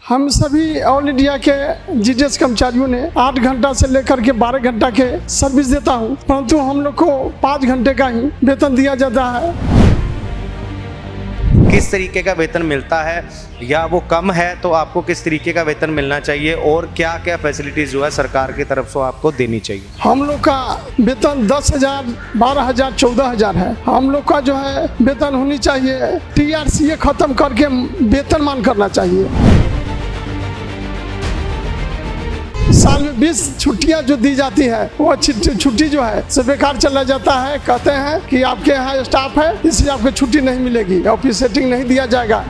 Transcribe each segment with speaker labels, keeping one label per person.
Speaker 1: हम सभी all India के जीडीएस कर्मचारियों ने 8 घंटा से लेकर के 12 घंटा के सर्विस देता हूं, परंतु हम लोग को 5 घंटे का ही वेतन दिया जाता है।
Speaker 2: किस तरीके का वेतन मिलता है या वो कम है तो आपको किस तरीके का वेतन मिलना चाहिए और क्या क्या फैसिलिटीज़ जो है सरकार की तरफ से आपको देनी चाहिए?
Speaker 1: हम लोग का वेतन 10,000, 12,000, 14,000 है। हम लोग का जो है वेतन होनी चाहिए, TRCA खत्म करके वेतनमान करना चाहिए। साल में 20 छुट्टियां जो दी जाती है वो छुट्टी जो है से बेकार चला जाता है। कहते हैं कि आपके यहाँ स्टाफ है इसलिए आपको छुट्टी नहीं मिलेगी, ऑफिस सेटिंग नहीं दिया जाएगा।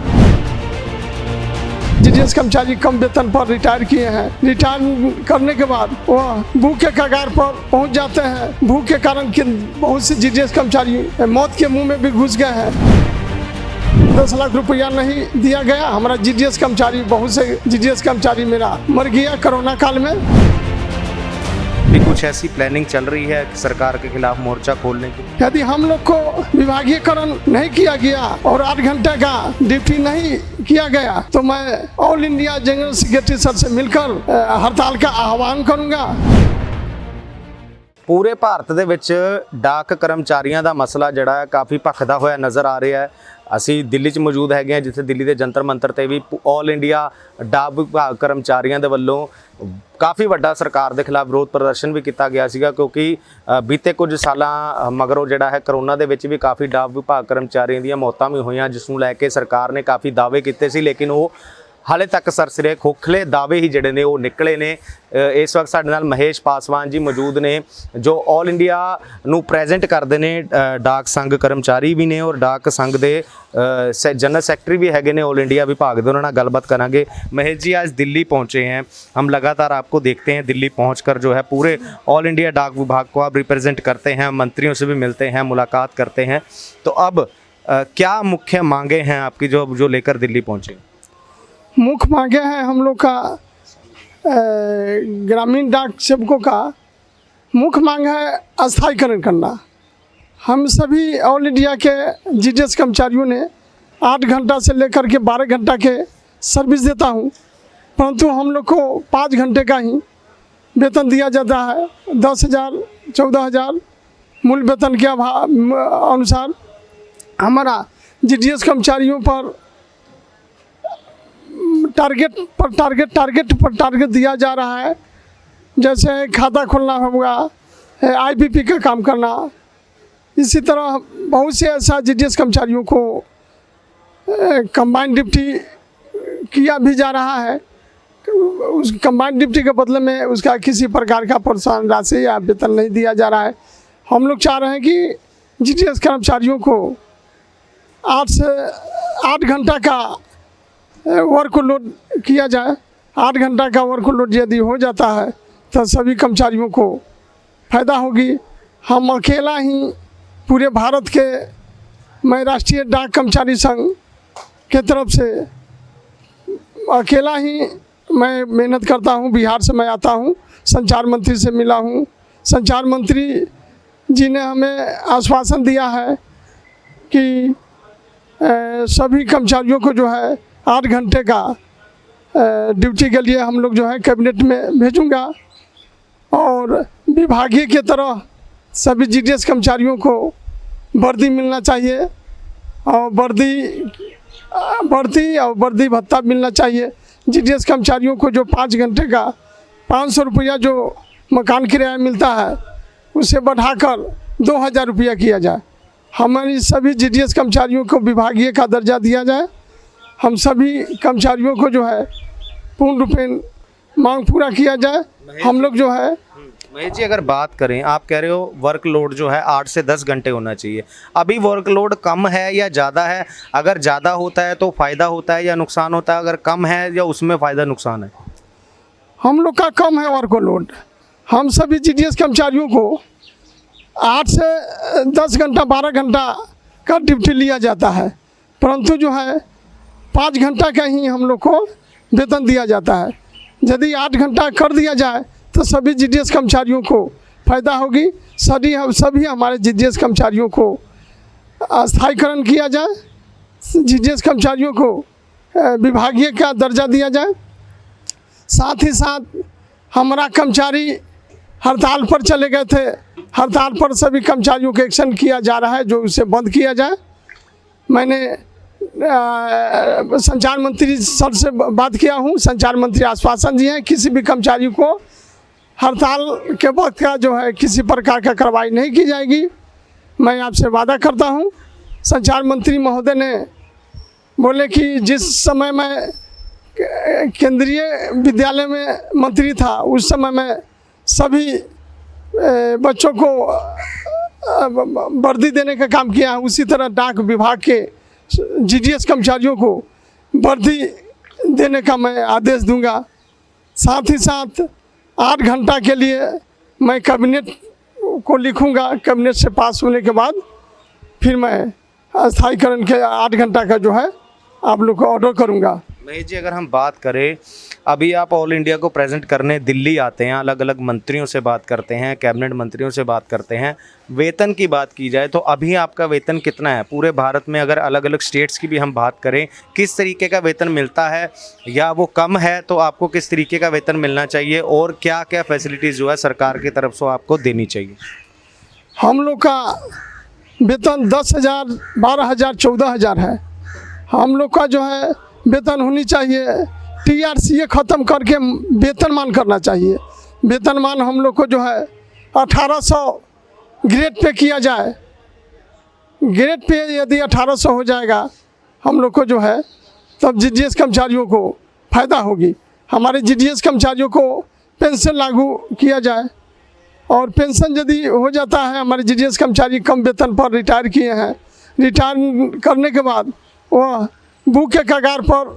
Speaker 1: जीडीएस कर्मचारी कम वेतन पर रिटायर किए हैं। रिटायर करने के बाद वह भूख के कगार पर पहुंच जाते हैं। भूख के कारण बहुत से जीडीएस कर्मचारी मौत के मुंह में भी घुस गए हैं। 10 लाख रुपया नहीं दिया गया। हमारा जीडीएस कर्मचारी, बहुत से जीडीएस कर्मचारी मेरा मर गया कोरोना काल में।
Speaker 2: भी कुछ ऐसी प्लानिंग चल रही है सरकार के खिलाफ मोर्चा खोलने की?
Speaker 1: यदि हम लोग को विभागीयकरण नहीं किया गया और 8 घंटे का ड्यूटी नहीं किया गया तो मैं all India general secretary sir से मिलकर हड़ताल का आह्वान करूंगा।
Speaker 2: पूरे ਭਾਰਤ ਦੇ ਵਿੱਚ ਡਾਕ ਕਰਮਚਾਰੀਆਂ ਦਾ ਮਸਲਾ ਜਿਹੜਾ ਹੈ ਕਾਫੀ ਭਖਦਾ ਹੋਇਆ ਨਜ਼ਰ ਆ ਰਿਹਾ ਹੈ। ਅਸੀਂ ਦਿੱਲੀ 'ਚ ਮੌਜੂਦ ਹੈਗੇ ਹਾਂ ਜਿੱਥੇ ਦਿੱਲੀ ਦੇ ਜੰਤਰ ਮੰਤਰ ਤੇ ਵੀ ਆਲ ਇੰਡੀਆ ਡਾਕ ਵਿਭਾਗ ਕਰਮਚਾਰੀਆਂ ਦੇ ਵੱਲੋਂ ਕਾਫੀ ਵੱਡਾ ਸਰਕਾਰ ਦੇ ਖਿਲਾਫ ਵਿਰੋਧ ਪ੍ਰਦਰਸ਼ਨ ਵੀ ਕੀਤਾ ਗਿਆ ਸੀਗਾ ਕਿਉਂਕਿ ਬੀਤੇ ਕੁਝ ਸਾਲਾਂ ਮਗਰੋਂ ਜਿਹੜਾ ਹੈ ਕਰੋਨਾ ਦੇ ਵਿੱਚ ਵੀ ਕਾਫੀ ਡਾਕ ਵਿਭਾਗ ਕਰਮਚਾਰੀਆਂ ਦੀਆਂ ਮੌਤਾਂ ਵੀ ਹੋਈਆਂ, ਜਿਸ ਨੂੰ ਲੈ ਕੇ ਸਰਕਾਰ ਨੇ ਕਾਫੀ ਦਾਅਵੇ ਕੀਤੇ ਸੀ ਲੇਕਿਨ ਉਹ ਹਾਲੇ ਤੱਕ ਸਰਸਿਰੇ ਖੋਖਲੇ ਦਾਅਵੇ ਹੀ ਜਿਹੜੇ ਨੇ ਉਹ ਨਿਕਲੇ ਨੇ। ਇਸ ਵਕਤ ਸਾਡੇ ਨਾਲ ਮਹੇਸ਼ ਪਾਸਵਾਨ ਜੀ ਮੌਜੂਦ ਨੇ ਜੋ ਆਲ ਇੰਡੀਆ ਨੂੰ ਪ੍ਰੈਜ਼ੈਂਟ ਕਰਦੇ ਨੇ, ਡਾਕ ਸੰਘ ਕਰਮਚਾਰੀ ਵੀ ਨੇ ਔਰ ਡਾਕ ਸੰਘ ਦੇ जनरल सेक्रेटरी भी हैगे ने ऑल इंडिया विभाग दे। उन्होंने गलबात करांगे। महेश जी आज दिल्ली पहुंचे हैं, हम लगातार आपको देखते हैं दिल्ली पहुंचकर जो है पूरे ऑल इंडिया डाक विभाग को आप रिप्रेजेंट करते हैं, मंत्रियों से भी मिलते हैं, मुलाकात करते हैं, तो अब क्या मुख्य मांगे हैं आपकी जो लेकर दिल्ली पहुंचे?
Speaker 1: मुख्य मांगे हैं हम लोग का ग्रामीण डाक सेवकों का मुख्य मांग है अस्थायीकरण करना। हम सभी ऑल इंडिया के जीडीएस कर्मचारियों ने 8 घंटा से लेकर के 12 घंटा के सर्विस देता हूं, परंतु हम लोग को 5 घंटे का ही वेतन दिया जाता है। 10,000, 14,000 मूल वेतन के अनुसार हमारा जीडीएस कर्मचारियों पर टारगेट दिया जा रहा है। जैसे खाता खोलना होगा, IPP का काम करना, इसी तरह बहुत से ऐसा जीडीएस कर्मचारियों को कंबाइंड ड्यूटी किया भी जा रहा है। उस कंबाइंड ड्यूटी के बदले में उसका किसी प्रकार का प्रोत्साहन राशि या वेतन नहीं दिया जा रहा है। हम लोग चाह रहे हैं कि जीडीएस कर्मचारियों को 8 से 8 घंटा का वर्क लोड किया जाए। 8 घंटा का वर्क लोड यदि हो जाता है तो सभी कर्मचारियों को फ़ायदा होगी। हम अकेला ही पूरे भारत के, मैं राष्ट्रीय डाक कर्मचारी संघ के तरफ से अकेला ही मैं मेहनत करता हूं। बिहार से मैं आता हूं, संचार मंत्री से मिला हूं। संचार मंत्री जी ने हमें आश्वासन दिया है कि सभी कर्मचारियों को जो है 8 घंटे का ड्यूटी के लिए हम लोग जो है कैबिनेट में भेजूँगा और विभागीय के तरह सभी जीडीएस कर्मचारियों को वर्दी मिलना चाहिए और वर्दी भत्ता मिलना चाहिए। जीडीएस कर्मचारियों को जो 5 घंटे का 500 रुपया जो मकान किराया मिलता है उसे बढ़ाकर 2,000 रुपया किया जाए। हमारी सभी जीडीएस कर्मचारियों को विभागीय का दर्जा दिया जाए। हम सभी कर्मचारियों को जो है पूर्ण रूपेण मांग पूरा किया जाए। हम लोग जो है
Speaker 2: महेश जी अगर बात करें, आप कह रहे हो वर्कलोड जो है 8 से 10 घंटे होना चाहिए, अभी वर्कलोड कम है या ज़्यादा है? अगर ज़्यादा होता है तो फ़ायदा होता है या नुकसान होता है? अगर कम है या उसमें फ़ायदा नुकसान है?
Speaker 1: हम लोग का कम है वर्कलोड। हम सभी जीडीएस कर्मचारियों को 8 से 10 घंटा 12 घंटा का ड्यूटी लिया जाता है, परंतु जो है 5 घंटा का ही हम लोग को वेतन दिया जाता है। यदि 8 घंटा कर दिया जाए तो सभी जीडीएस कर्मचारियों को फ़ायदा होगी। सभी हमारे जीडीएस कर्मचारियों को अस्थायीकरण किया जाए, जीडीएस कर्मचारियों को विभागीय का दर्जा दिया जाए। साथ ही साथ हमारा कर्मचारी हड़ताल पर चले गए थे, हड़ताल पर सभी कर्मचारियों को एक्शन किया जा रहा है जो उसे बंद किया जाए। मैंने संचार मंत्री सर से बात किया हूँ, संचार मंत्री आश्वासन दिए हैं किसी भी कर्मचारी को हड़ताल के वक्त का जो है किसी प्रकार का कार्रवाई नहीं की जाएगी। मैं आपसे वादा करता हूँ। संचार मंत्री महोदय ने बोले कि जिस समय मैं केंद्रीय विद्यालय में मंत्री था उस समय मैं सभी बच्चों को वर्दी देने का काम किया है, उसी तरह डाक विभाग के जीडीएस कर्मचारियों को वर्दी देने का मैं आदेश दूंगा। साथ ही साथ 8 घंटा के लिए मैं कैबिनेट को लिखूंगा, कैबिनेट से पास होने के बाद फिर मैं स्थायीकरण के 8 घंटा का जो है आप लोग को ऑर्डर करूंगा।
Speaker 2: महेश जी, अगर हम बात करें, अभी आप ऑल इंडिया को प्रेजेंट करने दिल्ली आते हैं, अलग अलग मंत्रियों से बात करते हैं, कैबिनेट मंत्रियों से बात करते हैं, वेतन की बात की जाए तो अभी आपका वेतन कितना है पूरे भारत में? अगर अलग अलग स्टेट्स की भी हम बात करें, किस तरीके का वेतन मिलता है या वो कम है तो आपको किस तरीके का वेतन मिलना चाहिए और क्या क्या फैसिलिटीज़ जो है सरकार की तरफ से आपको देनी चाहिए?
Speaker 1: हम लोग का वेतन 10,000, 12,000, 14,000 है। हम लोग का जो है वेतन होनी चाहिए, टीआरसीए ख़त्म करके वेतनमान करना चाहिए। वेतनमान हम लोग को जो है 1800 ग्रेड पे किया जाए। ग्रेड पे यदि 1800 हो जाएगा हम लोग को जो है तब जीडीएस कर्मचारियों को फ़ायदा होगी। हमारे जीडीएस कर्मचारियों को पेंशन लागू किया जाए और पेंशन यदि हो जाता है, हमारे जीडीएस कर्मचारी कम वेतन पर रिटायर किए हैं, रिटायर करने के बाद वह भूख के कगार पर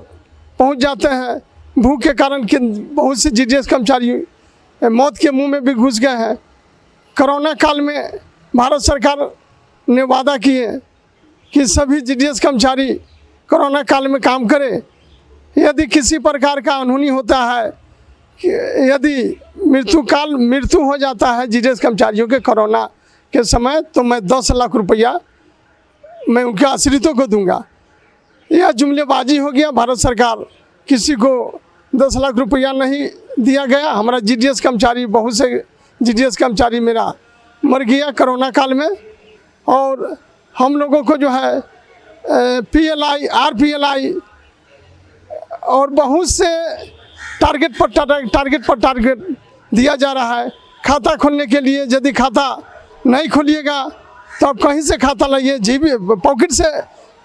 Speaker 1: पहुंच जाते हैं। भूख के कारण बहुत से जीडीएस कर्मचारी मौत के मुंह में भी घुस गए हैं। कोरोना काल में भारत सरकार ने वादा किए कि सभी जीडीएस कर्मचारी कोरोना काल में काम करें। यदि किसी प्रकार का अनहोनी होता है, यदि मृत्यु हो जाता है जीडीएस कर्मचारियों के कोरोना के समय, तो मैं 10 लाख रुपया मैं उनके आश्रितों को दूंगा। यह जुमलेबाजी हो गया। भारत सरकार किसी को 10 लाख रुपया नहीं दिया गया। हमारा जीडीएस कर्मचारी, बहुत से जीडीएस कर्मचारी मेरा मर गया कोरोना काल में। और हम लोगों को जो है पीएलआई, आरपीएलआई और बहुत से टारगेट पर दिया जा रहा है। खाता खोलने के लिए यदि खाता नहीं खोलिएगा तो आप कहीं से खाता लाइए, जेबी पॉकेट से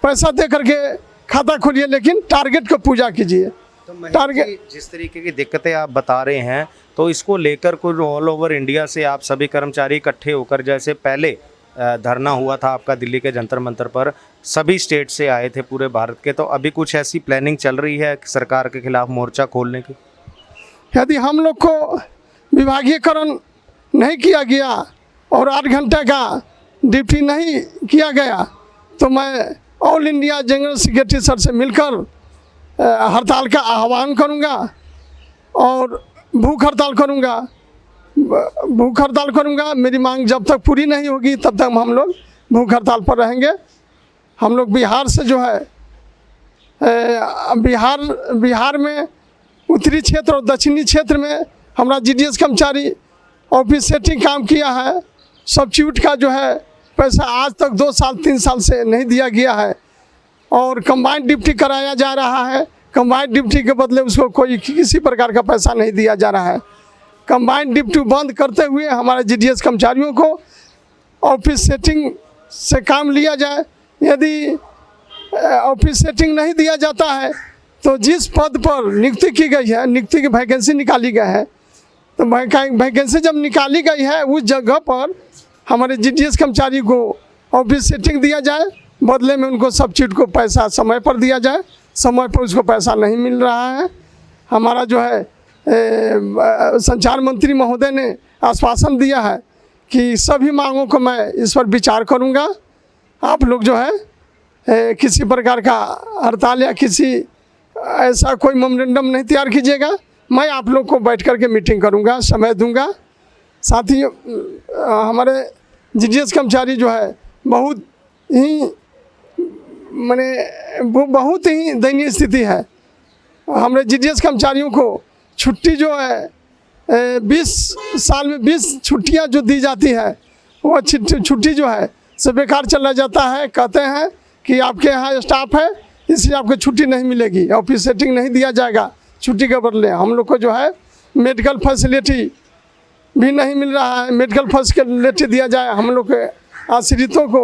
Speaker 1: पैसा दे करके खाता खोलिए, लेकिन टारगेट को पूजा कीजिए।
Speaker 2: तो टारगेट जिस तरीके की दिक्कतें आप बता रहे हैं, तो इसको लेकर कुछ ऑल ओवर इंडिया से आप सभी कर्मचारी इकट्ठे होकर, जैसे पहले धरना हुआ था आपका दिल्ली के जंतर मंतर पर, सभी स्टेट से आए थे पूरे भारत के, तो अभी कुछ ऐसी प्लानिंग चल रही है सरकार के खिलाफ मोर्चा खोलने की?
Speaker 1: यदि हम लोग को विभागीयकरण नहीं किया गया और 8 घंटे का ड्यूटी नहीं किया गया तो मैं all India general secretary sir से मिलकर हड़ताल का आह्वान करूंगा और भूख हड़ताल करूंगा। मेरी मांग जब तक पूरी नहीं होगी तब तक हम लोग भूख हड़ताल पर रहेंगे। हम लोग बिहार से जो है बिहार में उत्तरी क्षेत्र और दक्षिणी क्षेत्र में हमारा जीडीएस कर्मचारी ऑफिस सेटिंग काम किया है। सब्सिट्यूट का जो है पैसा आज तक 2 साल 3 साल से नहीं दिया गया है और कंबाइंड ड्यूटी कराया जा रहा है। कंबाइंड ड्यूटी के बदले उसको कोई किसी प्रकार का पैसा नहीं दिया जा रहा है। कंबाइंड ड्यूटी बंद करते हुए हमारे जीडीएस कर्मचारियों को ऑफिस सेटिंग से काम लिया जाए। यदि ऑफिस सेटिंग नहीं दिया जाता है तो जिस पद पर नियुक्ति की गई है, नियुक्ति की वैकेंसी निकाली गई है, तो वैकेंसी जब निकाली गई है उस जगह पर हमारे जीडीएस कर्मचारी को ऑफिस सेटिंग दिया जाए, बदले में उनको सब्सिट्यूट को पैसा समय पर दिया जाए। समय पर उसको पैसा नहीं मिल रहा है। हमारा जो है संचार मंत्री महोदय ने आश्वासन दिया है कि सभी मांगों को मैं इस पर विचार करूंगा। आप लोग जो है किसी प्रकार का हड़ताल या किसी ऐसा कोई मेमोरेंडम नहीं तैयार कीजिएगा। मैं आप लोग को बैठ कर के मीटिंग करूंगा, समय दूंगा। साथ ही हमारे जीडीएस कर्मचारी जो है बहुत ही बहुत ही दयनीय स्थिति है। हमारे जीडीएस कर्मचारियों को छुट्टी जो है 20 साल में 20 छुट्टियां जो दी जाती है वो छुट्टी जो है सब बेकार चला जाता है। कहते हैं कि आपके यहाँ स्टाफ है इसलिए आपको छुट्टी नहीं मिलेगी, ऑफिस सेटिंग नहीं दिया जाएगा छुट्टी के बदले। हम लोग को जो है मेडिकल फैसिलिटी भी नहीं मिल रहा है, मेडिकल फैसिलिटी दिया जाए हम लोग के आश्रितों को।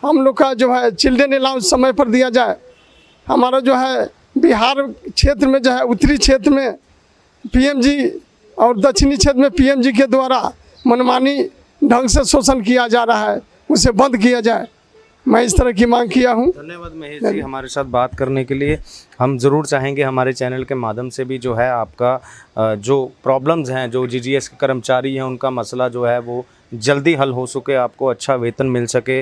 Speaker 1: हम लोग का जो है चिल्ड्रेन अलाउंस समय पर दिया जाए। हमारा जो है बिहार क्षेत्र में जो है उत्तरी क्षेत्र में पीएमजी और दक्षिणी क्षेत्र में पीएमजी के द्वारा मनमानी ढंग से शोषण किया जा रहा है, उसे बंद किया जाए। मैं इस तरह की मांग किया हूँ।
Speaker 2: धन्यवाद महेश जी हमारे साथ बात करने के लिए। हम ज़रूर चाहेंगे हमारे चैनल के माध्यम से भी जो है आपका जो प्रॉब्लम्स हैं, जो जीजीएस के कर्मचारी हैं, उनका मसला जो है वो जल्दी हल हो सके, आपको अच्छा वेतन मिल सके।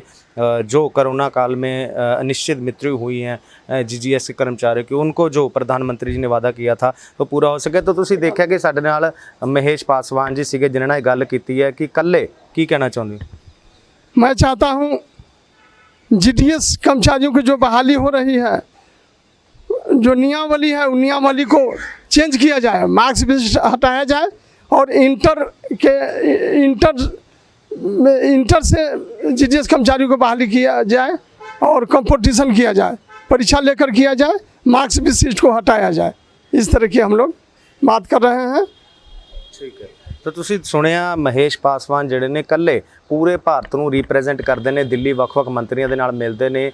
Speaker 2: जो कोरोना काल में अनिश्चित मृत्यु हुई हैं जीजीएस के कर्मचारियों की, उनको जो प्रधानमंत्री जी ने वादा किया था वो पूरा हो सके। तो ਤੁਸੀਂ ਦੇਖਿਆ ਕਿ ਸਾਡੇ ਨਾਲ ਮਹੇਸ਼ ਪਾਸਵਾਨ ਜੀ ਸੀਗੇ ਜਿਨ੍ਹਾਂ ਨਾਲ ਗੱਲ ਕੀਤੀ ਹੈ ਕਿ ਕੱਲੇ ਕੀ ਕਹਿਣਾ ਚਾਹੁੰਦੇ ਹੋ?
Speaker 1: मैं चाहता हूँ जीटीएस कर्मचारियों की जो बहाली हो रही है, जो नियमावली है उन नियमावली को चेंज किया जाए, मार्क्स भी हटाया जाए और इंटर से जीटीएस कर्मचारियों को बहाली किया जाए और कंपटीशन किया जाए, परीक्षा लेकर किया जाए, मार्क्स भी सीट को हटाया जाए। इस तरह की हम लोग बात कर रहे हैं।
Speaker 2: ਠੀਕ ਹੈ। ਤਾਂ ਤੁਸੀਂ ਸੁਣਿਆ ਮਹੇਸ਼ ਪਾਸਵਾਨ ਜਿਹੜੇ ਨੇ ਇਕੱਲੇ ਪੂਰੇ ਭਾਰਤ ਨੂੰ ਰਿਪਰੈਜ਼ੈਂਟ ਕਰਦੇ ਨੇ, ਦਿੱਲੀ ਵੱਖ-ਵੱਖ ਮੰਤਰੀਆਂ ਦੇ ਨਾਲ ਮਿਲਦੇ ਨੇ।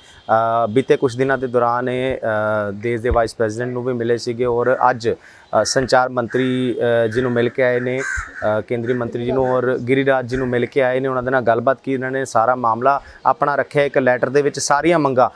Speaker 2: ਬੀਤੇ ਕੁਝ ਦਿਨਾਂ ਦੇ ਦੌਰਾਨ ਇਹ ਦੇਸ਼ ਦੇ ਵਾਈਸ ਪ੍ਰੈਜ਼ੀਡੈਂਟ ਨੂੰ ਵੀ ਮਿਲੇ ਸੀਗੇ ਔਰ ਅੱਜ ਸੰਚਾਰ ਮੰਤਰੀ ਜੀ ਨੂੰ ਮਿਲ ਕੇ ਆਏ ਨੇ, ਕੇਂਦਰੀ ਮੰਤਰੀ ਜੀ ਨੂੰ ਔਰ ਗਿਰੀਰਾਜ ਜੀ ਨੂੰ ਮਿਲ ਕੇ ਆਏ ਨੇ। ਉਹਨਾਂ ਦੇ ਨਾਲ ਗੱਲਬਾਤ ਕੀ, ਇਹਨਾਂ ਨੇ ਸਾਰਾ ਮਾਮਲਾ ਆਪਣਾ ਰੱਖਿਆ ਇੱਕ ਲੈਟਰ ਦੇ ਵਿੱਚ, ਸਾਰੀਆਂ ਮੰਗਾਂ